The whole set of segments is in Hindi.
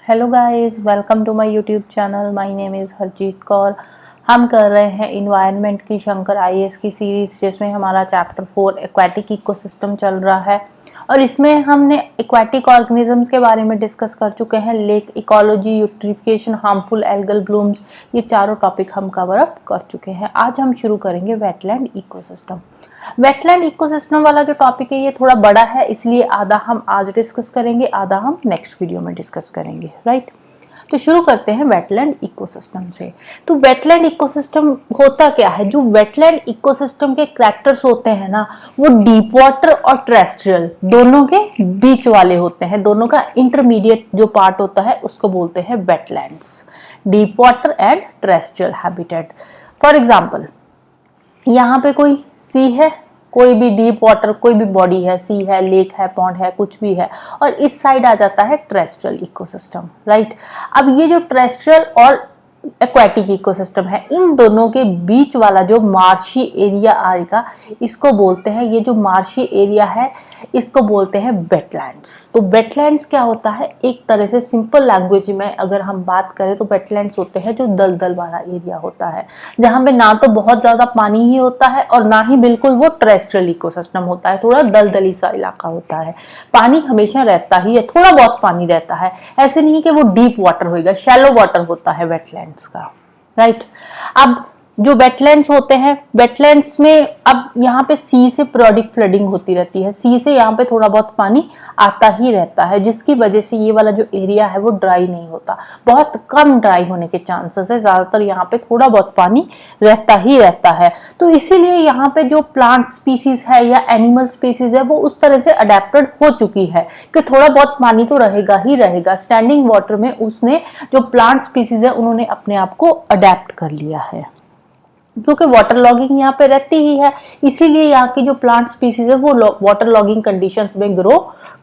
Hello guys, welcome to my YouTube channel. My name is Harjeet Kaur. हम कर रहे हैं इन्वायरमेंट की शंकर आईएएस की सीरीज़, जिसमें हमारा चैप्टर 4 एक्वाटिक इकोसिस्टम चल रहा है। और इसमें हमने एक्वाटिक ऑर्गेनिजम्स के बारे में डिस्कस कर चुके हैं। Lake ecology, eutrophication, harmful algal blooms, ये चारों टॉपिक हम कवर अप कर चुके हैं। आज हम शुरू करेंगे वेटलैंड इकोसिस्टम। वेटलैंड इकोसिस्टम वाला जो टॉपिक है ये थोड़ा बड़ा है, इसलिए आधा हम आज डिस्कस करेंगे, आधा हम नेक्स्ट वीडियो में डिस्कस करेंगे, राइट। तो शुरू करते हैं वेटलैंड इकोसिस्टम से। तो वेटलैंड इकोसिस्टम होता क्या है? जो वेटलैंड इकोसिस्टम के कैरेक्टर्स होते हैं ना, वो डीप वाटर और टेरेस्ट्रियल दोनों के बीच वाले होते हैं। दोनों का इंटरमीडिएट जो पार्ट होता है उसको बोलते हैं wetlands, deep water and terrestrial habitat. For example, यहाँ पे कोई सी है, कोई भी डीप वाटर कोई भी बॉडी है, सी है, लेक है, पॉन्ड है, कुछ भी है, और इस साइड आ जाता है टेरेस्ट्रियल इकोसिस्टम, राइट। अब ये जो टेरेस्ट्रियल और एक्वाटिक इकोसिस्टम है, इन दोनों के बीच वाला जो मार्शी एरिया आएगा, इसको बोलते हैं, ये जो मार्शी एरिया है इसको बोलते हैं वेटलैंड्स। तो वेटलैंड्स क्या होता है? एक तरह से सिंपल लैंग्वेज में अगर हम बात करें तो वेटलैंड्स होते हैं जो दलदल वाला एरिया होता है, जहां पे ना तो बहुत ज्यादा पानी ही होता है और ना ही बिल्कुल वो टेरेस्ट्रियल इकोसिस्टम होता है। थोड़ा दलदली सा इलाका होता है, पानी हमेशा रहता ही है, थोड़ा बहुत पानी रहता है, ऐसे नहीं कि वो डीप वाटर होगा, शैलो वाटर होता है वेटलैंड्स का, राइट। अब जो वेटलैंड्स होते हैं, वेटलैंड्स में अब यहाँ पे सी से पीरियोडिक फ्लडिंग होती रहती है, सी से यहाँ पे थोड़ा बहुत पानी आता ही रहता है, जिसकी वजह से ये वाला जो एरिया है वो ड्राई नहीं होता, बहुत कम ड्राई होने के चांसेस है, ज्यादातर यहाँ पे थोड़ा बहुत पानी रहता ही रहता है। तो इसीलिए यहाँ पे जो प्लांट स्पीसीज है या एनिमल स्पीसीज है वो उस तरह से अडेप्टेड हो चुकी है कि थोड़ा बहुत पानी तो रहेगा ही रहेगा। स्टैंडिंग वाटर में उसने जो प्लांट स्पीसीज है उन्होंने अपने आप को अडेप्ट कर लिया है, क्योंकि वाटर लॉगिंग यहाँ पे रहती ही है, इसीलिए यहाँ की जो प्लांट स्पीसीज है वो वाटर लॉगिंग कंडीशंस में ग्रो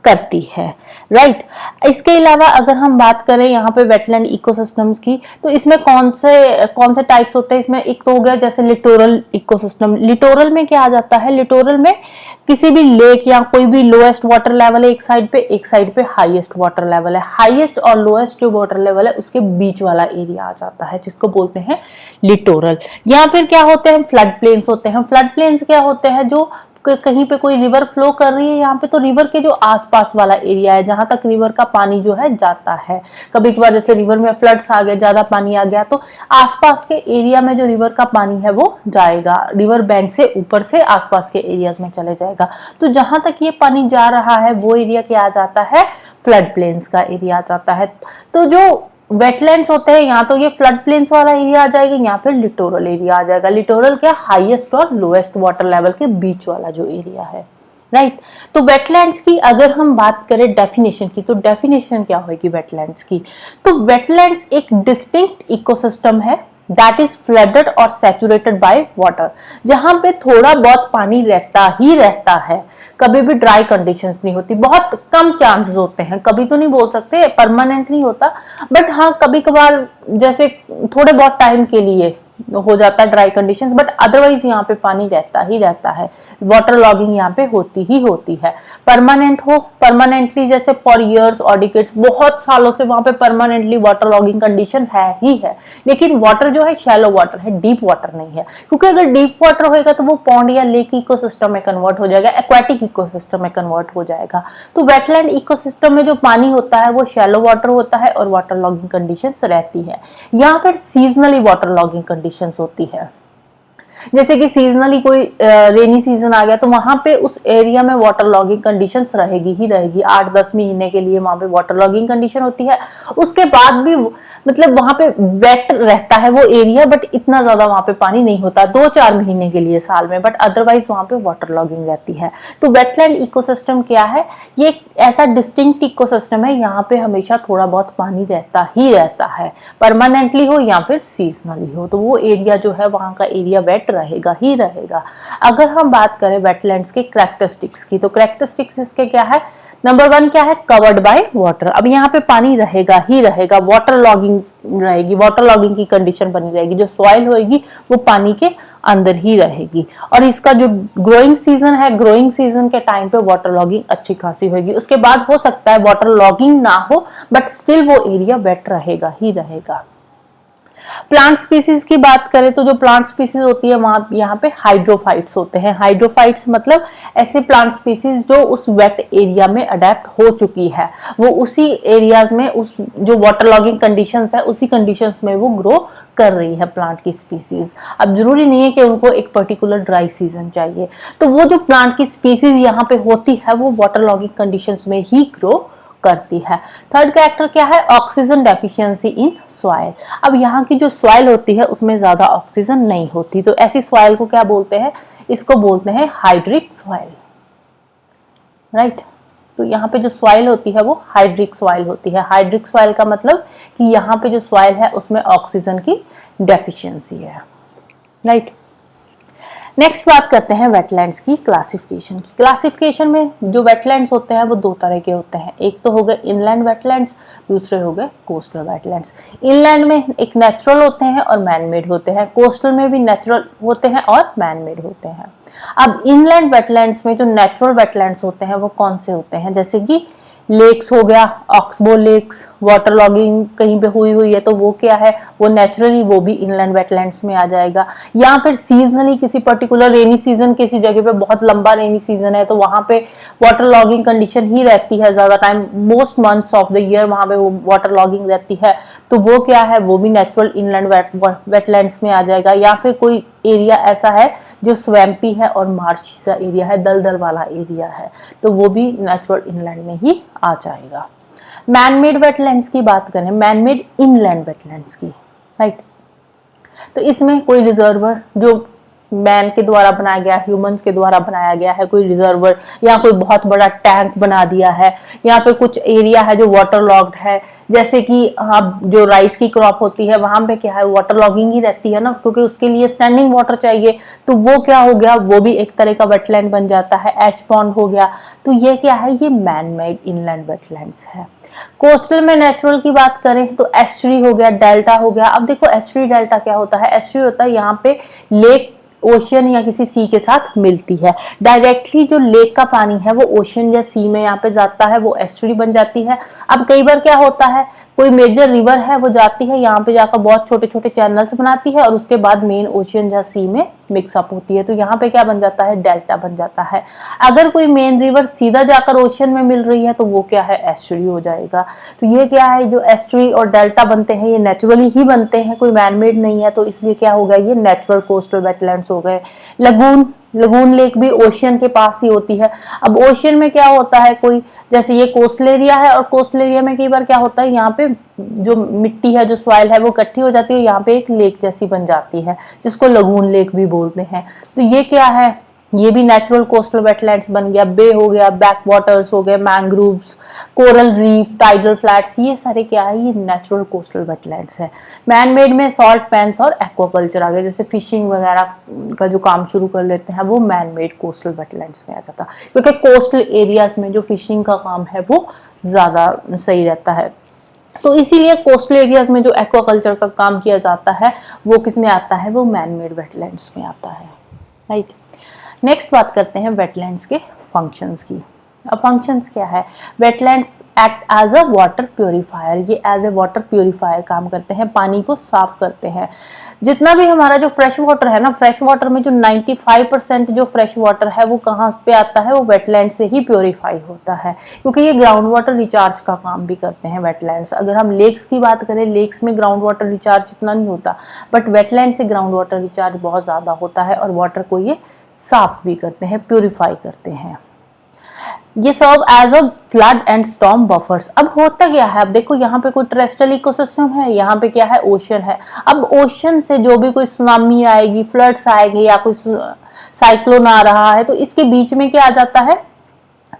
करती है, राइट। इसके अलावा अगर हम बात करें यहाँ पे वेटलैंड इकोसिस्टम्स की, तो इसमें कौन से टाइप्स होते हैं? इसमें एक तो हो गया जैसे लिटोरल इकोसिस्टम। लिटोरल में क्या आ जाता है? लिटोरल में किसी भी लेक या कोई भी लोएस्ट वाटर लेवल है एक साइड पे हाईएस्ट वाटर लेवल है, हाईएस्ट और लोएस्ट जो वाटर लेवल है उसके बीच वाला एरिया आ जाता है, जिसको बोलते हैं लिटोरल। या फिर क्या होते हैं? फ्लड प्लेन्स होते हैं। फ्लड प्लेन्स क्या होते हैं? जो कहीं पे कोई रिवर फ्लो कर रही है, यहाँ पे तो रिवर के जो आसपास वाला एरिया है जहां तक रिवर का पानी जो है जाता है। कभी कभार जैसे रिवर में फ्लड्स आ गए, ज्यादा पानी आ गया, तो आसपास के एरिया में जो रिवर का पानी है वो जाएगा, रिवर बैंक से ऊपर से आसपास के एरियाज में चले जाएगा। तो जहां तक ये पानी जा रहा है वो एरिया क्या आ जाता है? फ्लड प्लेन्स का एरिया आ जाता है। तो जो वेटलैंड्स होते हैं, यहाँ तो ये फ्लड प्लेन्स वाला एरिया आ जाएगा, यहाँ फिर लिटोरल एरिया आ जाएगा। लिटोरल क्या? हाईएस्ट और लोएस्ट वाटर लेवल के बीच वाला जो एरिया है, राइट। तो वेटलैंड्स की अगर हम बात करें डेफिनेशन की, तो डेफिनेशन क्या होगी वेटलैंड्स की? तो वेटलैंड्स एक डिस्टिंक्ट इकोसिस्टम है दैट इज फ्लडेड और सैचुरेटेड बाय वाटर, जहां पे थोड़ा बहुत पानी रहता ही रहता है, कभी भी ड्राई कंडीशंस नहीं होती, बहुत कम चांसेस होते हैं, कभी तो नहीं बोल सकते परमानेंट नहीं होता, बट हाँ कभी कभार जैसे थोड़े बहुत टाइम के लिए हो जाता है ड्राई कंडीशंस, बट अदरवाइज यहाँ पे पानी रहता ही रहता है। वाटर लॉगिंग यहाँ पे होती ही होती है। परमानेंट हो, परमानेंटली जैसे फॉर इयर्स और डिकेड्स, बहुत सालों से वहां पे परमानेंटली वाटर लॉगिंग कंडीशन है ही है, लेकिन वाटर जो है शैलो वाटर है, डीप वाटर नहीं है, क्योंकि अगर डीप वाटर होगा तो वो पॉन्ड या लेक इकोसिस्टम में कन्वर्ट हो जाएगा, एक्वाटिक इकोसिस्टम में कन्वर्ट हो जाएगा। तो वेटलैंड इकोसिस्टम में जो पानी होता है वो शैलो वाटर होता है और वाटर लॉगिंग कंडीशंस रहती है। या फिर सीजनली वाटर लॉगिंग कंडीशंस होती है, जैसे कि सीजनली कोई रेनी सीजन आ गया तो वहां पे उस एरिया में वाटर लॉगिंग कंडीशंस रहेगी ही रहेगी, 8-10 महीने के लिए वहां पे वाटर लॉगिंग कंडीशन होती है। उसके बाद भी मतलब वहां पे वेट रहता है वो एरिया, बट इतना ज्यादा वहां पे पानी नहीं होता, 2-4 महीने के लिए साल में, बट अदरवाइज वहां पे वाटर लॉगिंग रहती है। तो वेटलैंड इकोसिस्टम क्या है? ये ऐसा डिस्टिंक्ट इकोसिस्टम है, यहाँ पे हमेशा थोड़ा बहुत पानी रहता ही रहता है, परमानेंटली हो या फिर सीजनली हो, तो वो एरिया जो है वहां का एरिया वेट रहेगा ही रहेगा। अगर हम बात करें वेटलैंड्स के कैरेक्टरिस्टिक्स की, तो कैरेक्टरिस्टिक्स इसके क्या है? नंबर 1 क्या है? Covered by water. अब यहाँ पे पानी रहेगा ही रहेगा, वाटर लॉगिंग रहेगी, वाटर लॉगिंग की कंडीशन बनी रहेगी, जो सॉइल होगी वो पानी के अंदर ही रहेगी। और इसका जो ग्रोइंग सीजन है, ग्रोइंग सीजन के टाइम पे वाटर लॉगिंग अच्छी खासी होगी। उसके बाद हो सकता है वाटर लॉगिंग ना हो, बट स्टिल वो एरिया वेट रहेगा ही रहेगा। प्लांट स्पीसीज की बात करें तो जो प्लांट स्पीसीज होती है वहां यहाँ पे हाइड्रोफाइट्स होते हैं। हाइड्रोफाइट्स मतलब ऐसे प्लांट स्पीसीज जो उस वेट एरिया में अडेप्ट हो चुकी है, वो उसी एरियाज में उस जो वाटर लॉगिंग कंडीशंस है उसी कंडीशंस में वो ग्रो कर रही है प्लांट की स्पीसीज। अब जरूरी नहीं है कि उनको एक पर्टिकुलर ड्राई सीजन चाहिए, तो वो जो प्लांट की स्पीसीज यहाँ पे होती है वो वाटर लॉगिंग कंडीशंस में ही ग्रो करती है। थर्ड कैरेक्टर क्या है? Oxygen deficiency in soil. अब यहाँ की जो सॉइल होती है उसमें ज्यादा ऑक्सीजन नहीं होती, तो ऐसी सॉइल को क्या बोलते हैं? इसको बोलते हैं हाइड्रिक सॉइल, राइट। तो यहाँ पे जो सॉइल होती है वो हाइड्रिक सॉइल होती है। हाइड्रिक सॉइल का मतलब कि यहाँ पे जो सॉइल है उसमें ऑक्सीजन की डेफिशिएंसी है, राइट। नेक्स्ट बात करते हैं वेटलैंड्स की क्लासिफिकेशन की। क्लासिफिकेशन में जो वेटलैंड्स होते हैं वो दो तरह के होते हैं, एक तो हो गए इनलैंड वेटलैंड्स, दूसरे हो गए कोस्टल वेटलैंड्स। इनलैंड में एक नेचुरल होते हैं और मैन मेड होते हैं, कोस्टल में भी नेचुरल होते हैं और मैन मेड होते हैं। अब इनलैंड वेटलैंड्स में जो नेचुरल वेटलैंड्स होते हैं वो कौन से होते हैं? जैसे कि लेक्स हो गया, ऑक्सबो लेक्स, वाटर लॉगिंग कहीं पे हुई है तो वो क्या है? वो नेचुरली वो भी इनलैंड वेटलैंड्स में आ जाएगा। या फिर सीजनली किसी पर्टिकुलर रेनी सीजन, किसी जगह पे बहुत लंबा रेनी सीजन है तो वहां पे वाटर लॉगिंग कंडीशन ही रहती है ज्यादा time, most months of the year वहां पे वो वाटर लॉगिंग रहती है, तो वो क्या है? वो भी नेचुरल इनलैंड वेटलैंड्स में आ जाएगा। या फिर कोई एरिया ऐसा है जो स्वैम्पी है और मार्शी सा एरिया है, दलदल वाला एरिया है, तो वो भी नेचुरल इनलैंड में ही आ जाएगा। मैन मेड वेटलैंड्स की बात करें, मैन मेड इनलैंड वेटलैंड्स की, राइट, तो इसमें कोई रिजर्वर जो मैन के द्वारा बनाया गया, ह्यूमंस के द्वारा बनाया गया है, कोई रिजर्वर या कोई बहुत बड़ा टैंक बना दिया है, या फिर कुछ एरिया है जो वाटर लॉग्ड है, जैसे कि अब जो राइस की क्रॉप होती है वहां पे क्या है? वाटर लॉगिंग ही रहती है ना, क्योंकि उसके लिए स्टैंडिंग वाटर चाहिए, तो वो क्या हो गया? वो भी एक तरह का वेटलैंड बन जाता है। एश पॉन्ड हो गया, तो ये क्या है? ये मैन मेड इनलैंड वेटलैंड्स है। कोस्टल में नेचुरल की बात करें तो एस्ट्री हो गया, डेल्टा हो गया। अब देखो एस्ट्री डेल्टा क्या होता है? एस्ट्री होता है यहाँ पे लेक ओशियन या किसी सी के साथ मिलती है, डायरेक्टली जो लेक का पानी है वो ओशियन या सी में यहाँ पे जाता है, वो एस्ट्री बन जाती है। अब कई बार क्या होता है, कोई मेजर रिवर है वो जाती है यहाँ पे जाकर बहुत छोटे छोटे चैनल्स बनाती है और उसके बाद मेन ओशियन या सी में मिक्सअप होती है, तो यहाँ पे क्या बन जाता है? डेल्टा बन जाता है। अगर कोई मेन रिवर सीधा जाकर ओशियन में मिल रही है तो वो क्या है? एस्ट्री हो जाएगा। तो ये क्या है? जो एस्ट्री और डेल्टा बनते हैं ये नेचुरली ही बनते हैं, कोई मैनमेड नहीं है, तो इसलिए क्या हो गया? ये नेचुरल कोस्टल वेटलैंड्स हो गए। लगून लेक भी ओशियन के पास ही होती है। अब ओशियन में क्या होता है? कोई जैसे ये कोस्टल एरिया है और कोस्टल एरिया में कई बार क्या होता है, यहाँ पे जो मिट्टी है, जो सॉइल है वो इकट्ठी हो जाती है, यहाँ पे एक लेक जैसी बन जाती है जिसको लगून लेक भी बोलते हैं। तो ये क्या है? ये भी नेचुरल कोस्टल वेटलैंड्स बन गया। बे हो गया, बैक वाटर्स हो गए, mangroves, coral reef, tidal flats, ये सारे क्या है? ये नेचुरल कोस्टल वेटलैंड्स है। मैन मेड में सॉल्ट पैन्स और एक्वाकल्चर आ गए, जैसे फिशिंग वगैरह का जो काम शुरू कर लेते हैं वो मैन मेड कोस्टल वेटलैंड्स में आ जाता है, क्योंकि कोस्टल एरियाज में जो फिशिंग का काम है वो ज्यादा सही रहता है। तो इसीलिए कोस्टल एरियाज में जो एक्वाकल्चर का काम किया जाता है वो किस में आता है? वो मैन मेड वेटलैंड्स में आता है, राइट। नेक्स्ट बात करते हैं वेटलैंड्स के फंक्शंस की। अब फंक्शंस क्या है? Wetlands act as a water purifier, ये एज ए वाटर प्योरीफायर काम करते हैं, पानी को साफ करते हैं। जितना भी हमारा जो फ्रेश वाटर है ना, फ्रेश वाटर में जो 95% जो फ्रेश वाटर है वो कहाँ पे आता है? वो वेटलैंड से ही प्योरीफाई होता है, क्योंकि ये ग्राउंड वाटर रिचार्ज का काम भी करते हैं वेटलैंड्स। अगर हम लेक्स की बात करें, लेक्स में ग्राउंड वाटर रिचार्ज इतना नहीं होता, बट वेटलैंड से ग्राउंड वाटर रिचार्ज बहुत ज्यादा होता है और वाटर को ये साफ भी करते हैं, प्योरीफाई करते हैं। ये serve as a flood and storm buffers. अब होता क्या है? अब देखो यहाँ पे कोई टेरेस्ट्रियल इकोसिस्टम है, यहाँ पे क्या है? ओशन है। अब ओशन से जो भी कोई सुनामी आएगी, फ्लड्स आएंगे या कोई साइक्लोन आ रहा है, तो इसके बीच में क्या आ जाता है?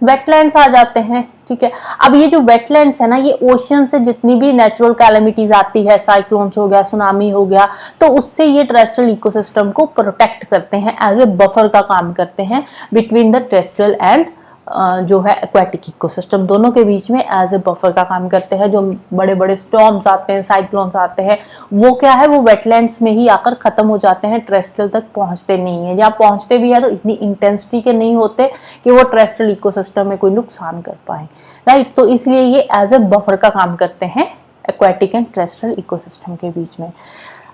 वेटलैंड्स आ जाते हैं, ठीक है। अब ये जो वेटलैंड्स है ना, ये ओशन से जितनी भी नेचुरल कैलेमिटीज आती है, साइक्लोन्स हो गया, सुनामी हो गया, तो उससे ये टेरेस्ट्रियल इकोसिस्टम को प्रोटेक्ट करते हैं, एज ए बफर का काम करते हैं बिटवीन द टेरेस्ट्रियल एंड जो है एक्वाटिक इकोसिस्टम, दोनों के बीच में एज ए बफर का काम करते हैं। जो बड़े बड़े स्टॉर्म्स आते हैं, साइक्लोन्स आते हैं, वो क्या है, वो वेटलैंड्स में ही आकर खत्म हो जाते हैं, टेरेस्ट्रियल तक पहुंचते नहीं है। जहाँ पहुंचते भी है तो इतनी इंटेंसिटी के नहीं होते कि वो टेरेस्ट्रियल इकोसिस्टम में कोई नुकसान कर पाए, राइट। तो इसलिए ये एज ए बफर का काम करते हैं एक्वाटिक एंड टेरेस्ट्रियल इकोसिस्टम के बीच में।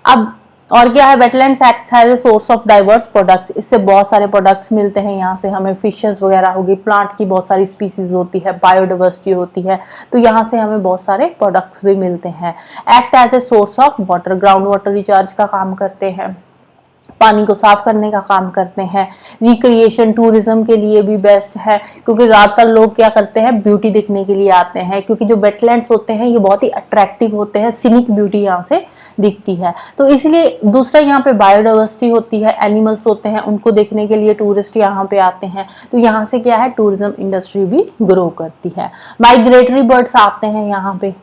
अब और क्या है, wetlands act as a source of diverse products, इससे बहुत सारे प्रोडक्ट्स मिलते हैं। यहाँ से हमें फिशेस वगैरह होगी, प्लांट की बहुत सारी स्पीसीज होती है, बायोडाइवर्सिटी होती है, तो यहाँ से हमें बहुत सारे प्रोडक्ट्स भी मिलते हैं। Act as a source of water, ground water recharge का काम करते हैं, पानी को साफ करने का काम करते हैं। रिक्रिएशन टूरिज्म के लिए भी बेस्ट है, क्योंकि ज़्यादातर लोग क्या करते हैं, ब्यूटी देखने के लिए आते हैं, क्योंकि जो वेटलैंड्स होते हैं ये बहुत ही अट्रैक्टिव होते हैं, सीनिक ब्यूटी यहाँ से दिखती है। तो इसलिए दूसरा यहाँ पे बायोडाइवर्सिटी होती है, एनिमल्स होते हैं, उनको देखने के लिए टूरिस्ट यहाँ पे आते हैं। तो यहाँ से क्या है, टूरिज्म इंडस्ट्री भी ग्रो करती है। माइग्रेटरी बर्ड्स आते हैं यहाँ पे,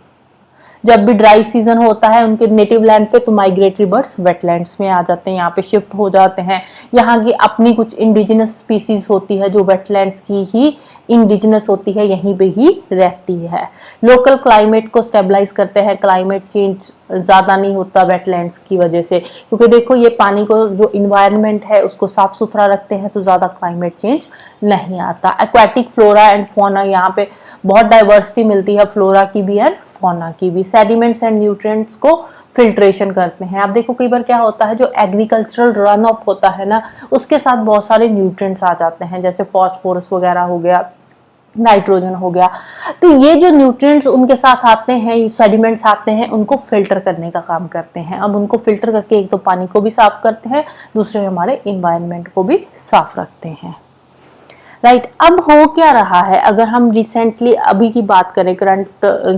जब भी ड्राई सीजन होता है उनके नेटिव लैंड पे, तो माइग्रेटरी बर्ड्स वेटलैंड्स में आ जाते हैं, यहाँ पे शिफ्ट हो जाते हैं। यहाँ की अपनी कुछ इंडिजिनस स्पीसीज होती है जो वेटलैंड्स की ही इंडिजिनस होती है, यहीं पे ही रहती है। लोकल क्लाइमेट को स्टेबलाइज करते हैं, क्लाइमेट चेंज ज़्यादा नहीं होता वेटलैंड्स की वजह से, क्योंकि देखो ये पानी को जो इन्वायरमेंट है उसको साफ सुथरा रखते हैं, तो ज़्यादा क्लाइमेट चेंज नहीं आता। एक्वाटिक फ्लोरा एंड फौना, यहाँ पे बहुत डाइवर्सिटी मिलती है, फ्लोरा की भी एंड फौना की भी। सेडिमेंट्स एंड न्यूट्रिएंट्स को फिल्ट्रेशन करते हैं। आप देखो कई बार क्या होता है, जो एग्रीकल्चरल रन ऑफ होता है ना, उसके साथ बहुत सारे न्यूट्रिएंट्स आ जाते हैं, जैसे फॉस्फोरस वगैरह हो गया, नाइट्रोजन हो गया। तो ये जो न्यूट्रिएंट्स उनके साथ आते हैं, सेडिमेंट्स आते हैं, उनको फिल्टर करने का काम करते हैं। अब उनको फिल्टर करके एक तो पानी को भी साफ करते हैं, दूसरे हमारे इन्वायरमेंट को भी साफ रखते हैं, राइट। अब हो क्या रहा है, अगर हम रिसेंटली अभी की बात करें, करंट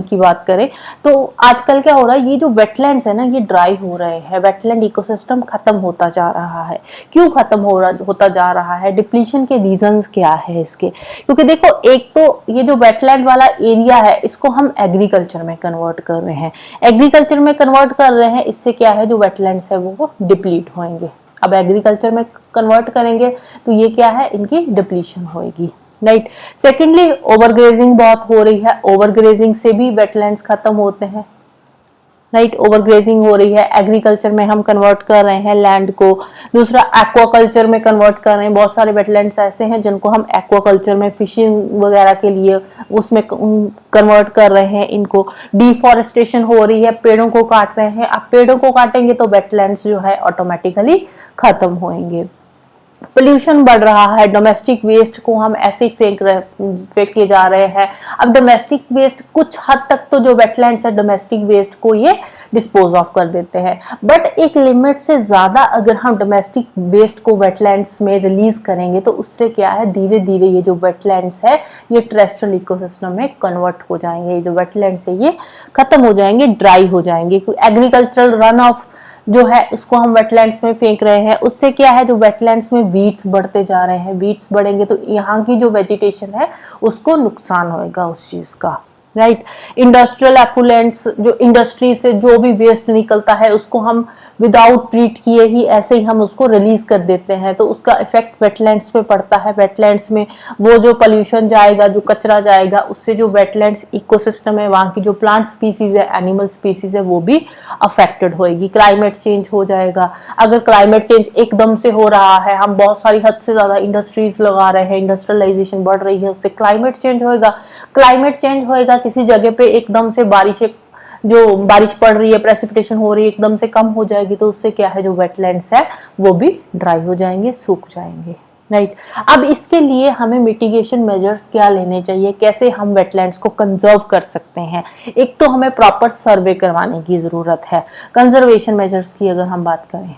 की बात करें, तो आजकल क्या हो रहा है, ये जो वेटलैंड्स है ना, ये ड्राई हो रहे हैं, वेटलैंड इकोसिस्टम खत्म होता जा रहा है। क्यों खत्म होता जा रहा है, डिप्लीशन के रीजंस क्या है इसके? क्योंकि देखो, एक तो ये जो वेटलैंड वाला एरिया है, इसको हम एग्रीकल्चर में कन्वर्ट कर रहे हैं। एग्रीकल्चर में कन्वर्ट कर रहे हैं, इससे क्या है, जो वेटलैंड्स है वो डिप्लीट होंगे। अब एग्रीकल्चर में कन्वर्ट करेंगे तो ये क्या है, इनकी डिप्लीशन होएगी, राइट। सेकेंडली, ओवरग्रेजिंग बहुत हो रही है, ओवरग्रेजिंग से भी वेटलैंड्स खत्म होते हैं, राइट। ओवरग्रेजिंग हो रही है, एग्रीकल्चर में हम कन्वर्ट कर रहे हैं लैंड को। दूसरा, एक्वाकल्चर में कन्वर्ट कर रहे हैं। बहुत सारे वेटलैंड्स ऐसे हैं जिनको हम एक्वाकल्चर में, फिशिंग वगैरह के लिए उसमें कन्वर्ट कर रहे हैं इनको। डिफॉरेस्टेशन हो रही है, पेड़ों को काट रहे हैं। अब पेड़ों को काटेंगे तो वेटलैंड्स जो है ऑटोमेटिकली खत्म होंगे। पोल्यूशन बढ़ रहा है, डोमेस्टिक वेस्ट को हम ऐसे ही फेंके जा रहे हैं। अब डोमेस्टिक वेस्ट कुछ हद तक तो जो वेटलैंड्स है, डोमेस्टिक वेस्ट को ये डिस्पोज ऑफ कर देते हैं, बट एक लिमिट से ज्यादा अगर हम डोमेस्टिक वेस्ट को वेटलैंड्स में रिलीज करेंगे तो उससे क्या है, धीरे धीरे ये जो वेटलैंड्स है ये टेरेस्ट्रियल इकोसिस्टम में कन्वर्ट हो जाएंगे। ये जो वेटलैंड्स है ये खत्म हो जाएंगे, ड्राई हो जाएंगे। एग्रीकल्चरल रन ऑफ जो है इसको हम वेटलैंड्स में फेंक रहे हैं, उससे क्या है, जो वेटलैंड्स में वीड्स बढ़ते जा रहे हैं। वीड्स बढ़ेंगे तो यहाँ की जो वेजिटेशन है उसको नुकसान होएगा उस चीज का, राइट। इंडस्ट्रियल एफुलेंट्स, जो इंडस्ट्री से जो भी वेस्ट निकलता है उसको हम विदाउट ट्रीट किए ही ऐसे ही हम उसको रिलीज कर देते हैं, तो उसका इफेक्ट वेटलैंड्स पे पड़ता है। वेटलैंड्स में वो जो पोल्यूशन जाएगा, जो कचरा जाएगा, उससे जो वेटलैंड्स इकोसिस्टम है, वहाँ की जो प्लांट स्पीसीज है, एनिमल स्पीसीज है, वो भी अफेक्टेड होएगी। क्लाइमेट चेंज हो जाएगा। अगर क्लाइमेट चेंज एकदम से हो रहा है, हम बहुत सारी हद से ज्यादा इंडस्ट्रीज लगा रहे हैं, इंडस्ट्रियलाइजेशन बढ़ रही है, उससे क्लाइमेट चेंज होएगा। क्लाइमेट चेंज होएगा, किसी जगह पे एकदम से बारिश पड़ रही है, प्रेसिपिटेशन हो रही है, एकदम से कम हो जाएगी, तो उससे क्या है, जो वेटलैंड्स है वो भी ड्राई हो जाएंगे, सूख जाएंगे, राइट। अब इसके लिए हमें मिटिगेशन मेजर्स क्या लेने चाहिए, कैसे हम वेटलैंड्स को कंजर्व कर सकते हैं? एक तो हमें प्रॉपर सर्वे करवाने की जरूरत है। कंजर्वेशन मेजर्स की अगर हम बात करें,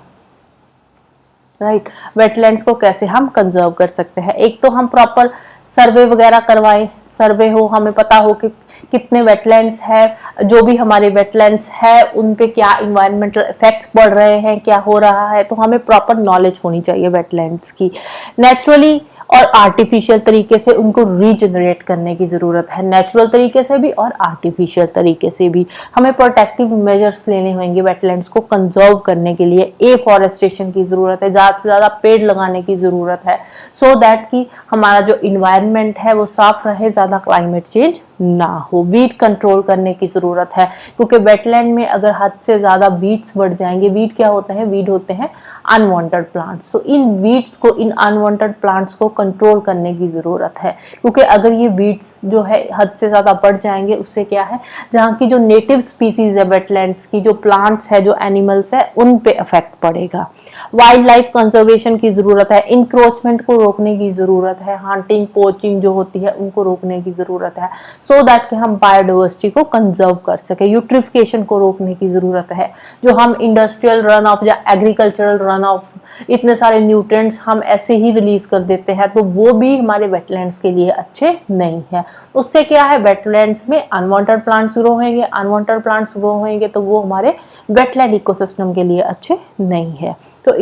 राइट, वेटलैंड्स को कैसे हम कंजर्व कर सकते हैं? एक तो हम प्रॉपर सर्वे वगैरह करवाएं, सर्वे हो, हमें पता हो कि कितने वेटलैंड्स है, जो भी हमारे वेटलैंड्स है उन पे क्या इन्वायरमेंटल इफेक्ट्स पड़ रहे हैं, क्या हो रहा है, तो हमें प्रॉपर नॉलेज होनी चाहिए वेटलैंड्स की। नेचुरली और आर्टिफिशियल तरीके से उनको रीजनरेट करने की ज़रूरत है, नेचुरल तरीके से भी और आर्टिफिशियल तरीके से भी। हमें प्रोटेक्टिव मेजर्स लेने होंगे वेटलैंड्स को कंजर्व करने के लिए। एफॉरेस्टेशन की ज़रूरत है, ज़्यादा से ज़्यादा पेड़ लगाने की ज़रूरत है, सो दैट कि हमारा जो इन्वायरमेंट है वो साफ रहे, ज़्यादा क्लाइमेट चेंज ना हो। वीड कंट्रोल करने की ज़रूरत है, क्योंकि वेटलैंड में अगर हद से ज़्यादा वीड्स बढ़ जाएंगे, वीड क्या होते हैं, वीड होते हैं अनवांटेड प्लांट्स, तो इन वीड्स को, इन अनवांटेड प्लांट्स को कंट्रोल करने की ज़रूरत है। क्योंकि अगर ये वीड्स जो है हद से ज़्यादा बढ़ जाएंगे, उससे क्या है, जहाँ की जो नेटिव स्पीसीज है वेटलैंड्स की, जो प्लांट्स है, जो एनिमल्स है, उन पे इफेक्ट पड़ेगा। वाइल्ड लाइफ कंजर्वेशन की ज़रूरत है, इंक्रोचमेंट को रोकने की ज़रूरत है, हंटिंग पोचिंग जो होती है उनको रोकने की ज़रूरत है, सो दैट कि हम बायोडाइवर्सिटी को कंजर्व कर सके। यूट्रिफिकेशन को रोकने की ज़रूरत है। जो हम इंडस्ट्रियल रन ऑफ या एग्रीकल्चरल रन ऑफ, इतने सारे न्यूट्रिएंट्स हम ऐसे ही रिलीज कर देते हैं, तो वो भी हमारे वेटलैंड्स के लिए अच्छे नहीं है। उससे क्या है, वेटलैंड्स में अनवांटेड प्लांट्स ग्रो होंगे, अनवांटेड प्लांट्स ग्रो होंगे तो वो हमारे वेटलैंड इकोसिस्टम के लिए अच्छे नहीं है। तो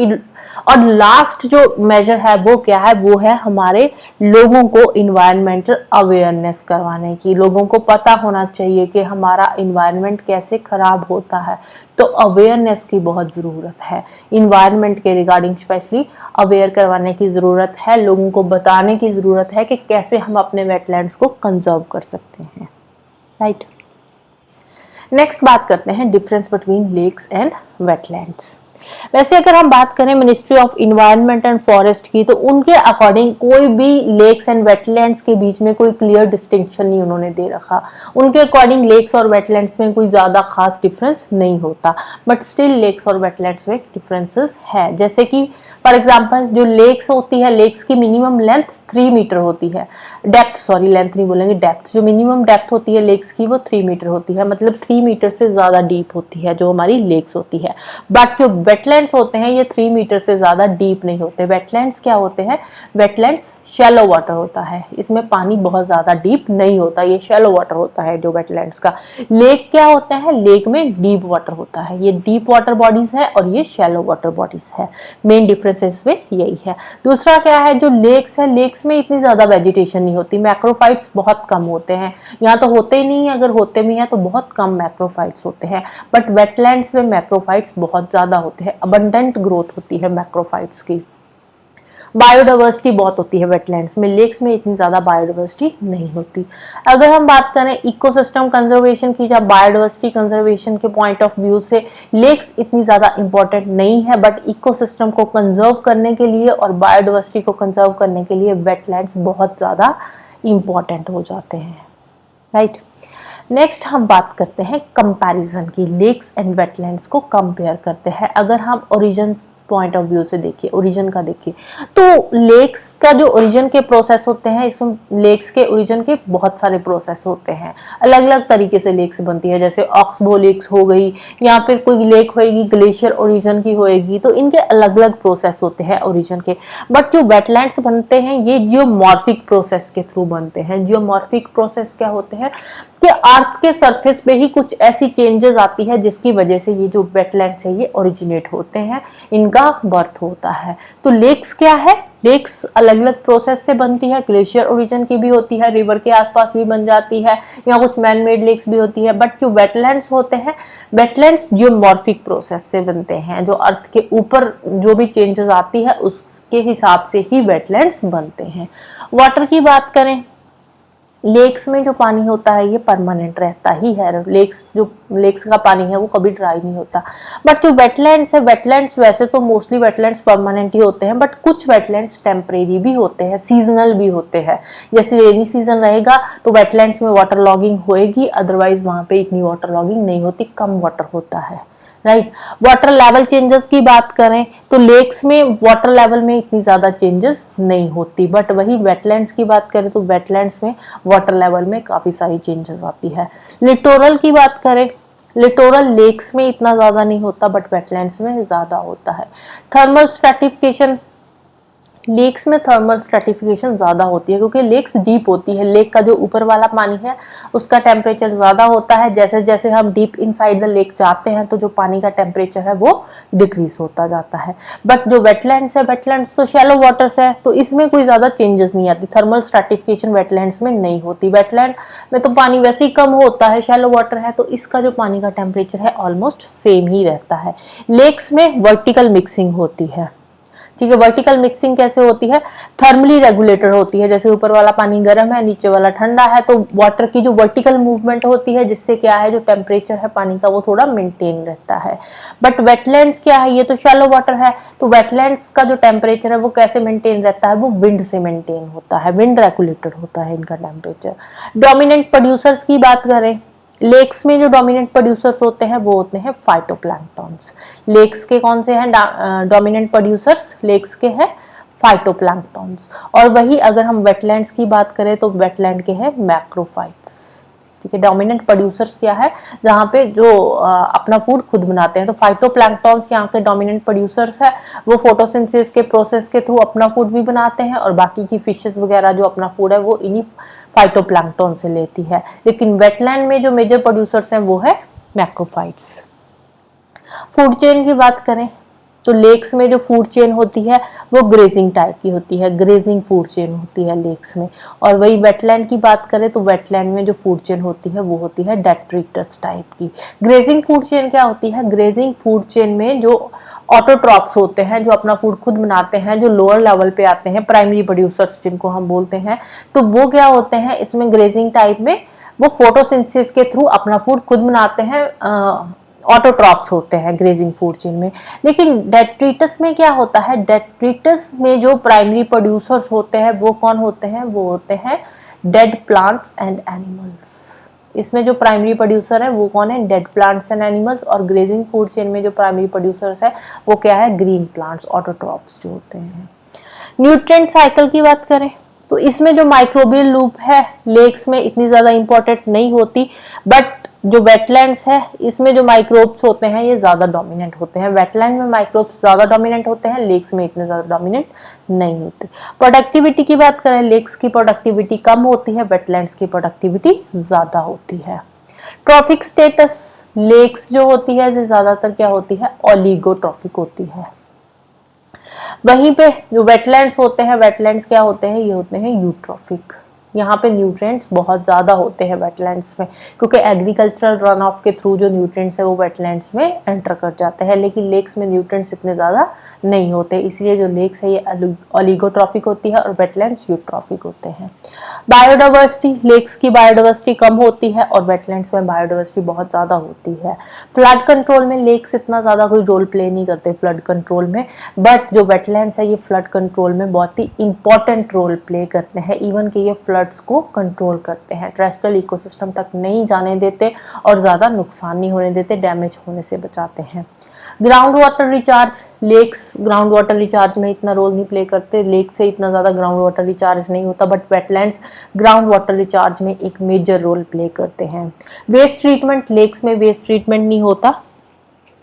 और लास्ट जो मेजर है वो क्या है, वो है हमारे लोगों को इन्वायरमेंटल अवेयरनेस करवाने की। लोगों को पता होना चाहिए कि हमारा इन्वायरमेंट कैसे खराब होता है, तो अवेयरनेस की बहुत ज़रूरत है। इन्वायरमेंट के रिगार्डिंग स्पेशली अवेयर करवाने की ज़रूरत है, लोगों को बताने की ज़रूरत है कि कैसे हम अपने वेटलैंड्स को कंजर्व कर सकते हैं, राइट। नेक्स्ट बात करते हैं difference between lakes and wetlands. वैसे अगर हम बात करें ministry of environment and forest की, तो उनके अकॉर्डिंग कोई भी लेक्स एंड वेटलैंड्स के बीच में कोई क्लियर डिस्टिंक्शन नहीं उन्होंने दे रखा। उनके अकॉर्डिंग लेक्स और वेटलैंड्स में कोई ज़्यादा खास डिफरेंस नहीं होता, बट स्टिल लेक्स और वेटलैंड्स में डिफरेंसेस है। जैसे कि फॉर एग्जाम्पल जो लेक्स होती है, लेक्स की मिनिमम लेंथ 3 मीटर होती है, डेप्थ, सॉरी लेंथ नहीं बोलेंगे, डेप्थ, जो मिनिमम डेप्थ होती है लेक्स की वो 3 मीटर होती है, मतलब 3 मीटर से ज़्यादा डीप होती है जो हमारी लेक्स होती है। बट जो वेटलैंड्स होते हैं ये 3 मीटर से ज़्यादा डीप नहीं होते। वेटलैंड्स क्या होते हैं, वेटलैंड्स शैलो वाटर होता है, इसमें पानी बहुत ज़्यादा डीप नहीं होता, ये शैलो वाटर होता है जो वेटलैंड्स का। लेक क्या होता है, लेक में डीप वाटर होता है, ये डीप वाटर बॉडीज है और ये शैलो वाटर बॉडीज है। मेन डिफरेंस इसमें यही है। दूसरा क्या है, जो लेक्स है, लेक्स में इतनी ज़्यादा वेजिटेशन नहीं होती, मैक्रोफाइट्स बहुत कम होते हैं, यहाँ तो होते ही नहीं है, अगर होते भी हैं तो बहुत कम मैक्रोफाइट्स होते हैं। बट वेटलैंड्स में मैक्रोफाइट्स बहुत ज़्यादा होते हैं, अबंडेंट ग्रोथ होती है मैक्रोफाइट्स की। बायोडाइवर्सिटी बहुत होती है वेटलैंड्स में, लेक्स में इतनी ज़्यादा बायोडाइवर्सिटी नहीं होती। अगर हम बात करें इकोसिस्टम कंजर्वेशन की या बायोडाइवर्सिटी कंजर्वेशन के पॉइंट ऑफ व्यू से, लेक्स इतनी ज़्यादा इंपॉर्टेंट नहीं है, बट इकोसिस्टम को कंजर्व करने के लिए और बायोडाइवर्सिटी को कंजर्व करने के लिए वेटलैंड्स बहुत ज़्यादा इंपॉर्टेंट हो जाते हैं, राइट। नेक्स्ट हम बात करते हैं कंपैरिजन की, लेक्स एंड वेटलैंड्स को कंपेयर करते हैं। अगर हम ओरिजिन पॉइंट ऑफ व्यू से देखिए, ओरिजिन का देखिए, तो लेक्स का जो ओरिजिन के प्रोसेस होते हैं, इसमें लेक्स के ओरिजिन के बहुत सारे प्रोसेस होते हैं, अलग अलग तरीके से लेक्स बनती है। जैसे ऑक्सबो लेक्स हो गई, या फिर कोई लेक होएगी ग्लेशियर ओरिजिन की होएगी, तो इनके अलग अलग प्रोसेस होते हैं ओरिजिन के। बट जो वेटलैंड्स बनते हैं ये जियोमॉर्फिक प्रोसेस के थ्रू बनते हैं। जियोमॉर्फिक प्रोसेस क्या होते हैं कि अर्थ के सरफेस पे ही कुछ ऐसी चेंजेस आती है जिसकी वजह से ये जो वेटलैंड्स है ये ओरिजिनेट होते हैं, इनका बर्थ होता है। तो लेक्स क्या है, लेक्स अलग अलग प्रोसेस से बनती है, ग्लेशियर ओरिजिन की भी होती है, रिवर के आसपास भी बन जाती है, या कुछ मैन मेड लेक्स भी होती है। बट जो वेटलैंड्स होते हैं, वेटलैंड्स जियोमॉर्फिक प्रोसेस से बनते हैं, जो अर्थ के ऊपर जो भी चेंजेस आती है उसके हिसाब से ही वेटलैंड्स बनते हैं। वाटर की बात करें, लेक्स में जो पानी होता है ये परमानेंट रहता ही है, लेक्स का पानी है वो कभी ड्राई नहीं होता। बट जो वेटलैंड्स है, वेटलैंड्स वैसे तो मोस्टली वेटलैंड्स परमानेंट ही होते हैं, बट कुछ वेटलैंड्स टेम्परेरी भी होते हैं, सीजनल भी होते हैं। जैसे रेनी सीजन रहेगा तो वेटलैंड्स में वाटर लॉगिंग होएगी, अदरवाइज वहाँ पे इतनी वाटर लॉगिंग नहीं होती, कम वाटर होता है, राइट। वाटर लेवल चेंजेस की बात करें तो लेक्स में वाटर लेवल में इतनी ज़्यादा चेंजेस नहीं होती, बट वही वेटलैंड्स की बात करें तो वेटलैंड्स में वाटर लेवल में काफ़ी सारी चेंजेस आती है। लिटोरल की बात करें, लिटोरल लेक्स में इतना ज़्यादा नहीं होता, बट वेटलैंड्स में ज़्यादा होता है। थर्मल स्ट्रैटिफिकेशन लेक्स में थर्मल स्ट्रेटिफिकेशन ज़्यादा होती है क्योंकि लेक्स डीप होती है। लेक का जो ऊपर वाला पानी है उसका टेम्परेचर ज़्यादा होता है। जैसे जैसे हम डीप इनसाइड द लेक जाते हैं तो जो पानी का टेम्परेचर है वो डिक्रीज होता जाता है। बट जो वेटलैंड्स है, वेटलैंड्स तो शैलो वाटर्स है, तो इसमें कोई ज़्यादा चेंजेस नहीं आती। थर्मल स्ट्रेटिफिकेशन वेटलैंड्स में नहीं होती। वेटलैंड में तो पानी वैसे ही कम होता है, शैलो वाटर है, तो इसका जो पानी का टेम्परेचर है ऑलमोस्ट सेम ही रहता है। लेक्स में वर्टिकल मिक्सिंग होती है। ठीक है, वर्टिकल मिक्सिंग कैसे होती है? थर्मली रेगुलेटेड होती है। जैसे ऊपर वाला पानी गर्म है, नीचे वाला ठंडा है, तो वाटर की जो वर्टिकल मूवमेंट होती है जिससे क्या है, जो टेम्परेचर है पानी का वो थोड़ा मेंटेन रहता है। बट वेटलैंड्स क्या है, ये तो शैलो वाटर है, तो वेटलैंड्स का जो टेम्परेचर है वो कैसे मेंटेन रहता है? वो विंड से मेंटेन होता है, विंड रेगुलेटेड होता है इनका टेम्परेचर। डोमिनेंट प्रोड्यूसर्स की बात करें, लेक्स में जो डोमिनेंट प्रोड्यूसर्स होते हैं वो होते हैं फाइटोप्लैंक्टन्स। लेक्स के कौन से हैं डोमिनेंट प्रोड्यूसर्स? लेक्स के हैं फाइटोप्लैंक्टन्स। और वही अगर हम वेटलैंड्स की बात करें तो वेटलैंड के हैं मैक्रोफाइट्स। ठीक है, डोमिनेंट प्रोड्यूसर्स क्या है? जहाँ पे जो अपना फूड खुद बनाते हैं, तो फाइटोप्लैंक्टन्स यहाँ के डोमिनेंट प्रोड्यूसर्स है। वो फोटोसिंथेसिस के प्रोसेस के थ्रू अपना फूड भी बनाते हैं और बाकी की फिशेस वगैरह जो अपना फूड है वो इन्हीं फाइटोप्लैंक्टन से लेती है। लेकिन वेटलैंड में जो मेजर प्रोड्यूसर्स हैं वो है मैक्रोफाइट्स। फूड चेन की बात करें तो लेक्स में जो फूड चेन होती है वो ग्रेजिंग टाइप की होती है, ग्रेजिंग फूड चेन होती है लेक्स में। और वही वेटलैंड की बात करें तो वेटलैंड में जो फूड चेन होती है वो होती है डेट्रिटस टाइप की। ग्रेजिंग फूड चेन क्या होती है? ग्रेजिंग फूड चेन में जो ऑटोट्रॉप्स होते हैं, जो अपना फूड खुद बनाते हैं, जो लोअर लेवल पे आते हैं, प्राइमरी प्रोड्यूसर्स जिनको हम बोलते हैं, तो वो क्या होते हैं इसमें ग्रेजिंग टाइप में? वो फोटोसिंथेसिस के थ्रू अपना फूड खुद बनाते हैं, ऑटोट्रॉप्स होते हैं ग्रेजिंग फूड चेन में। लेकिन डेट्रिटस में क्या होता है? डेट्रिटस में जो प्राइमरी प्रोड्यूसर्स होते हैं वो कौन होते हैं? वो होते हैं डेड प्लांट्स एंड एनिमल्स। इसमें जो प्राइमरी प्रोड्यूसर है वो कौन है? Dead plants and animals. और ग्रेजिंग फूड चेन में जो प्राइमरी प्रोड्यूसर्स है वो क्या है? ग्रीन प्लांट्स, ऑटोट्रॉप्स जो होते हैं। न्यूट्रिएंट साइकिल की बात करें तो इसमें जो माइक्रोबियल लूप है लेक्स में इतनी ज्यादा इंपॉर्टेंट नहीं होती। बट जो वेटलैंड्स है इसमें जो माइक्रोब्स होते हैं ये ज्यादा डोमिनेंट होते हैं। वेटलैंड में माइक्रोब्स ज्यादा डोमिनेंट होते हैं, लेक्स में इतने ज्यादा डोमिनेंट नहीं होते। प्रोडक्टिविटी की बात करें, लेक्स की प्रोडक्टिविटी कम होती है, वेटलैंड्स की प्रोडक्टिविटी ज्यादा होती है। ट्रॉफिक स्टेटस, लेक्स जो होती है ज्यादातर क्या होती है? ओलिगोट्रॉफिक होती है। वहीं पे जो वेटलैंड्स होते हैं, वेटलैंड्स क्या होते हैं? ये होते हैं यूट्रॉफिक। यहाँ पे न्यूट्रिएंट्स बहुत ज़्यादा होते हैं वेटलैंड्स में, क्योंकि एग्रीकल्चरल रन ऑफ के थ्रू जो न्यूट्रिएंट्स है वो वेटलैंड्स में एंटर कर जाते हैं। लेकिन लेक्स में न्यूट्रिएंट्स इतने ज़्यादा नहीं होते, इसलिए जो लेक्स है ये ओलिगोट्रॉफिक होती है और वेटलैंड्स यूट्रॉफिक होते हैं। बायोडाइवर्सिटी, लेक्स की बायोडाइवर्सिटी कम होती है और वेटलैंड्स में बायोडाइवर्सिटी बहुत ज़्यादा होती है। फ्लड कंट्रोल में लेक्स इतना ज़्यादा कोई रोल प्ले नहीं करते फ्लड कंट्रोल में, बट जो वेटलैंड्स है ये फ्लड कंट्रोल में बहुत ही इंपॉर्टेंट रोल प्ले करते हैं। इवन कि ये फ्लड्स को कंट्रोल करते हैं, टेरेस्ट्रियल इकोसिस्टम तक नहीं जाने देते और ज़्यादा नुकसान नहीं होने देते, डैमेज होने से बचाते हैं। Ground water recharge, lakes ground water recharge में इतना रोल नहीं प्ले करते, लेक से इतना ज़्यादा ग्राउंड वाटर रिचार्ज नहीं होता, but wetlands ground water recharge में एक मेजर रोल प्ले करते हैं। वेस्ट ट्रीटमेंट, लेक्स में वेस्ट ट्रीटमेंट नहीं होता,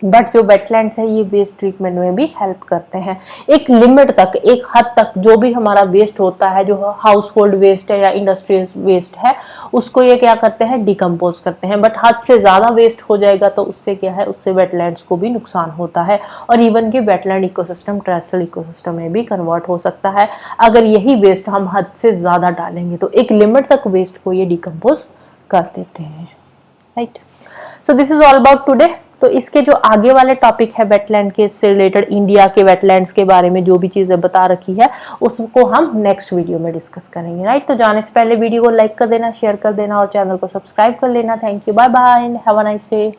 बट जो वेटलैंड्स है ये वेस्ट ट्रीटमेंट में भी हेल्प करते हैं। एक लिमिट तक, एक हद तक जो भी हमारा वेस्ट होता है, जो हाउस होल्ड वेस्ट है या इंडस्ट्रियल वेस्ट है, उसको ये क्या करते हैं? डिकम्पोज करते हैं। बट हद से ज़्यादा वेस्ट हो जाएगा तो उससे क्या है? उससे वेटलैंड्स को भी नुकसान होता है और इवन कि वेटलैंड इकोसिस्टम टेरेस्ट्रियल इकोसिस्टम में भी कन्वर्ट हो सकता है अगर यही वेस्ट हम हद से ज़्यादा डालेंगे। तो एक लिमिट तक वेस्ट को ये डिकम्पोज कर देते हैं, right. So this is all about today. तो इसके जो आगे वाले टॉपिक है वेटलैंड के से रिलेटेड, इंडिया के वेटलैंड्स के बारे में जो भी चीज़ें बता रखी है उसको हम नेक्स्ट वीडियो में डिस्कस करेंगे, राइट। तो जाने से पहले वीडियो को लाइक कर देना, शेयर कर देना और चैनल को सब्सक्राइब कर लेना। Thank you, bye bye and have a nice day.